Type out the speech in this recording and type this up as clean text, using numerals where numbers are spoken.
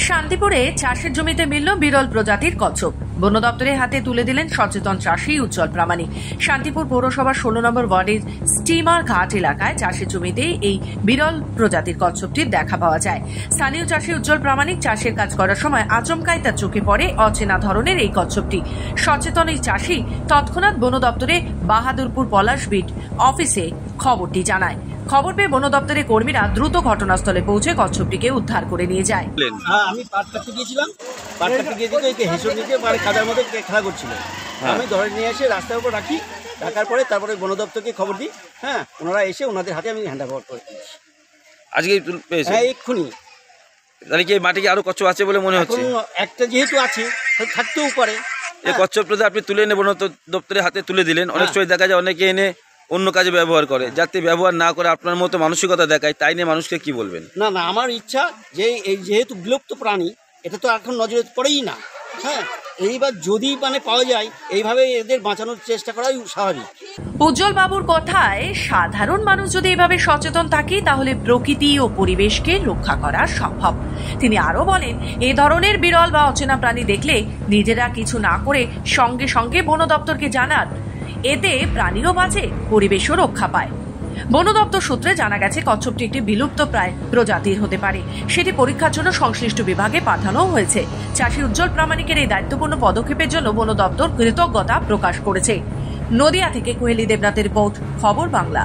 শান্তিপুরে চাষের জমিতে মিলল বিরল প্রজাতির কচ্ছপ। বন দপ্তরের হাতে তুলে দিলেন সচেতন চাষী উজ্জ্বল প্রামাণিক। শান্তিপুর পৌরসভার 16 নম্বর ওয়ার্ডের স্টিমার ঘাট এলাকায় চাষের জমিতে এই বিরল প্রজাতির কচ্ছপটির দেখা পাওয়া যায়। স্থানীয় চাষী উজ্জ্বল প্রামাণিক চাষের কাজ করার সময় আচমকাই তার চোখে পড়ে অচেনা ধরনের এই কচ্ছপটি। সচেতন এই চাষী তৎক্ষণাৎ বন দপ্তরে বাহাদুরপুর পলাশবিট অফিসে খবরটি জানায়। খবর পেয়ে বন দপ্তরের কর্মীরা দ্রুত ঘটনাস্থলে পৌঁছে কচ্ছপটিকে উদ্ধার করে নিয়ে যায়। আমি পাট কাটতে গিয়েছিলাম, পাট কাটতে গিয়ে দিকে হেসর দিকে কাদার মধ্যে খেলা করছিল। আমি ধরে নিয়ে এসে রাস্তার উপর রাখার পরে তারপরে বন দপ্তরকে খবর দিই। হ্যাঁ, ওনারা এসে ওনাদের হাতে আমি হ্যান্ড ওভার করে দিয়েছি। আজকে পেয়েছি? হ্যাঁ, এক্ষুনি। তাহলে কি মাটি আরো কচ্ছপ আছে বলে মনে হচ্ছে? একটা যেহেতু আছে থাকতেও পারে। এই কচ্ছপটা আপনি তুলে এনে বন দপ্তরের হাতে তুলে দিলেন। অনেক সময় দেখা যায় অনেকে এনে অন্য কাজে ব্যবহার করে, যাতে ব্যবহার না করে আপনার মতো মানসিকতা দেখায়, তাই নিয়ে মানুষকে কি বলবেন? না, আমার ইচ্ছা যে এই যেহেতু বিলুপ্ত প্রাণী, এটা তো এখন নজরে পড়েই না। হ্যাঁ, এইবার যদি পাওয়া যায় এইভাবে এদের বাঁচানোর চেষ্টা করাই স্বাভাবিক। উজ্জ্বল বাবুর কথায় সাধারণ মানুষ যদি এভাবে সচেতন থাকে তাহলে প্রকৃতি ও পরিবেশকে রক্ষা করা সম্ভব। তিনি আরো বলেন, এই ধরনের বিরল বা অচেনা প্রাণী দেখলে নিজেরা কিছু না করে সঙ্গে সঙ্গে বন দপ্তরকে জানান। এতে প্রাণীও বাঁচে, পরিবেশও রক্ষা পায়। বন দপ্তর সূত্রে জানা গেছে কচ্ছপটি একটি বিলুপ্ত প্রায় প্রজাতির হতে পারে। সেটি পরীক্ষার জন্য সংশ্লিষ্ট বিভাগে পাঠানো হয়েছে। চাষী উজ্জ্বল প্রামাণিকের এই দায়িত্বপূর্ণ পদক্ষেপের জন্য বন দপ্তর কৃতজ্ঞতা প্রকাশ করেছে। নদিয়া থেকে কোহেলি দেবনাথের রিপোর্ট, খবর বাংলা।